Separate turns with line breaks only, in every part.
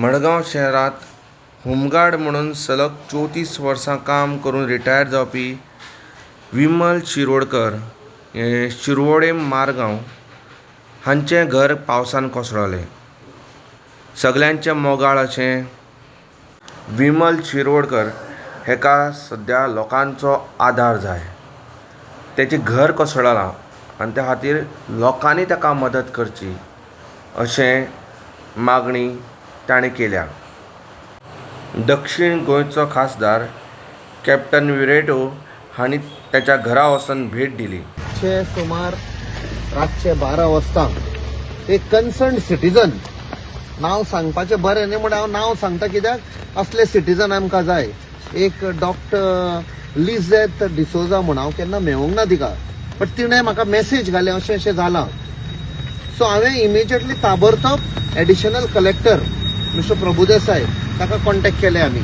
मडगांव शहरात होमगार्ड म्हणून सलग 34 वर्सां काम करून रिटायर जावपी विमल शिरोडकर हे शिरवोडे मारगांव हांचें घर पावसान कोसळ्ळें. सगल्यांचें मोगाळ अशें विमल शिरोडकर हेका सद्या लोकांचो आदार जाय. तेचें घर कोसळ्ळां आनी त्या खातीर लोकांनी ताका मदत करची अशें मागणी ताणें केल्या. दक्षिण गोंयचो खासदार कॅप्टन विरेटो हांणी ताच्या घरा वचून भेट दिली.
सुमार रातचे 12 वाजता एक कन्सर्न सिटीजन, नांव सांगपाचें बरें न्ही म्हण हांव नांव सांगता कित्याक असले सिटीजन आमकां जाय. एक डॉक्टर लिझेथ डिसोजा म्हण, हांव केन्ना मेळोंक ना तिका, बट तिणें म्हाका मेसेज घालें अशें अशें जालां. सो हांवें इमिजिएटली ताबडतोब एडिशनल कलेक्टर मिस्टर प्रभुदेसाय ताका कॉन्टॅक्ट केले आमी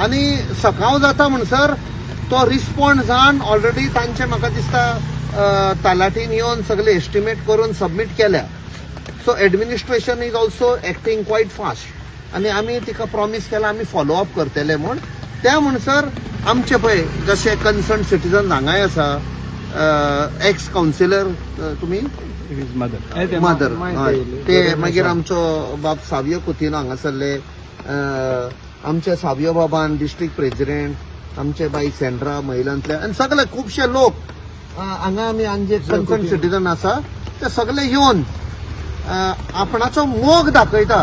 आनी सकाळ जाता म्हणसर तो रिस्पॉन्ड जावन ऑलरेडी तांचे म्हाका दिसता तलाटीन येवन सगळे एस्टिमेट करून सबमीट केल्या. So administration is also acting quiet fast आनी आमी तिका प्रॉमीस केला आमी फॉलो अप करतले म्हण. त्या म्हणसर आमचे पळय जशे कन्सर्न सिटीजन हांगाय आसा, एक्स कावन्सिलर तुमी मदर ते मागीर आमचो बाब सावियो कुतिनो हांगासरले, आमचे सावियो बाबान डिस्ट्रिक्ट प्रेसिडेंट, आमचे बाई सेंड्रा महिलांतले आनी सगळे खुबशे लोक हांगा आमी जे कन्सर्न सिटीजन आसा ते सगळे येवन आपणाचो मोग दाखयता.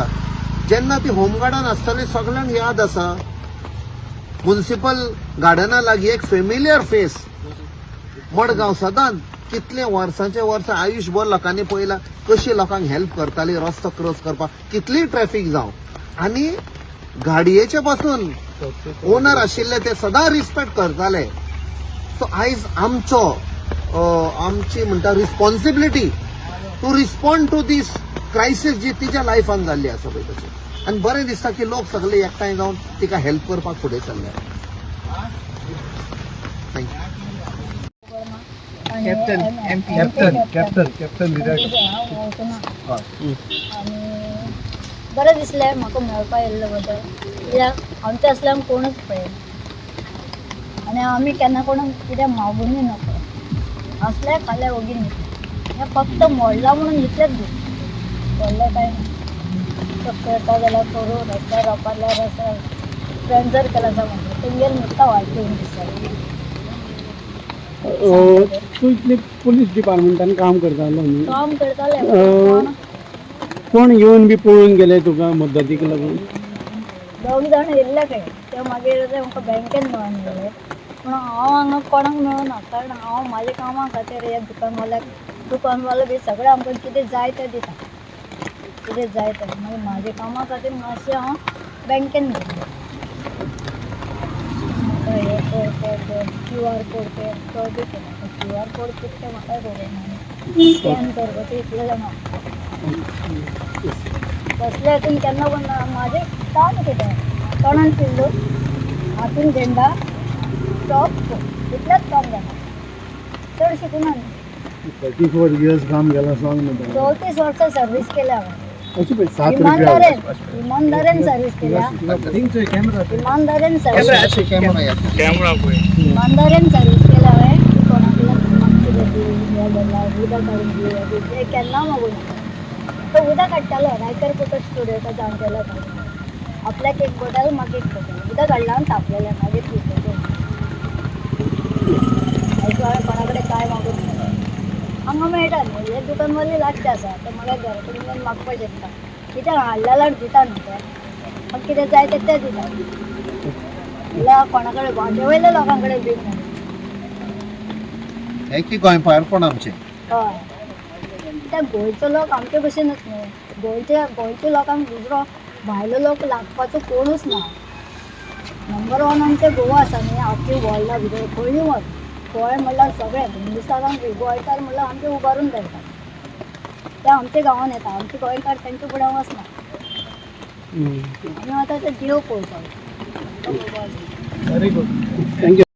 जेन्ना ती होमगार्डान आसताली सगळ्यांक याद आसा म्युनिसिपल गार्डना लागीं एक फेमिलियर फेस मडगांव सदांच कितले वर्सांचे वर्स आयुश्यभर लोकांनी पळयला कशी लोकांक हेल्प करताली रस्तो क्रॉस करपाक, कितलीय ट्रॅफिक जावं. आनी गाडयेचे पासून ओनर आशिल्ले ते सदां रिस्पेक्ट करताले. सो आयज आमची म्हणटा responsibility to respond to this crisis जी तिच्या लायफान जाल्ली आसा पळय तशें. आनी बरें दिसता की लोक सगळे एकठांय जावन तिका हेल्प करपाक फुडें चल्ले. थँक्यू.
कॅप्टन
बरें दिसलें म्हाका मेळपा येल्ले बद्दल, कित्याक आमचे असल्यार कोणूच पळय आनी आमी केन्ना कोणाक कितें मागुनूय नकळो असले खाले ओगीन हें फक्त मोडला म्हणून इतलेंच दीस व्हडलें कांय ना. करता जाल्यार करूं, रस्त्यार रावपाक रस्त्यार फ्रेंड जर केला जाल्यार तेंगेर नुस्ता वाडटी दिसता.
तूं इतले पुलीस डिपार्टमेंटान काम करतालो न्ही,
काम करताले
कोण येवन बी पळोवन गेले तुका मदतीक लागून?
2 जाण येयल्ले खंय, ते मागीर ते म्हाका बँकेन मेळोन गेले. पूण हांव हांगा कोणाक मेळना, कारण हांव म्हाज्या कामा खातीर हे दुकानवालो बी सगळे आमकां कितें जाय तें दिता, कितें जाय तें. मागीर म्हाज्या कामा खातीर मातशें हांव बँकेन गेलें. हे कर QR कोड तो बी केलो. QR कोड कितें म्हाका कळना, स्कॅन कर ते इतलें जाणा बसले हातून केन्ना पण म्हाजें काम कितें तोंडान पिल्लू हातून झेंडा टॉप इतलेंच काम जाता, चड शिकूना.
34 years काम केला सांग न्हू.
34 वर्सां सर्वीस केल्या हांवें. इमानदारेन सर्वीस केल्या. इमानदारेन सर्वीस केल्या हांवें. कोणाक कितें दी हें जाल्यार उदक काडून दी हें केन्ना मागून तो उदक काडटालो. रायकर कुठं स्टुडियोचा जावन केला आपल्याक एक बोटल म्हाका एक बोटल उदक काडला आनी तापलेलें मागीर हांवें कोणा कडेन काय मागून हांगा मेळटा न्ही. हे दुकानवाली लागता आसा तो म्हाका घरा कडेन मागपाक शकता, कित्याक हाडल्या जाल्यार दिता न्ही ते. म्हाका कितें जाय तें दिता जाल्यार कोणा कडेन वाटे वयल्या लोकां कडेन बी ना.
हे की गोंयपारपण आमचें.
हय, त्या गोंयचो लोक आमचे भशेनच न्हू. गोंयच्या लोकांक दुसरो भायलो लोक लागपाचो कोणूच ना. नंबर 1 आमचें गोवा आसा न्ही. आख्खी वर्ल्डा भितर खंय वच गोंय म्हणल्यार सगळे हिंदुस्थानाक गोंयकार म्हणल्यार आमचे उबारून धरतात. ते आमच्या गांवांत येता, आमचे गोंयकार तेंच्या फुडें वचना. आमी आतां ते देव पळोवपाक.
Very good, thank you.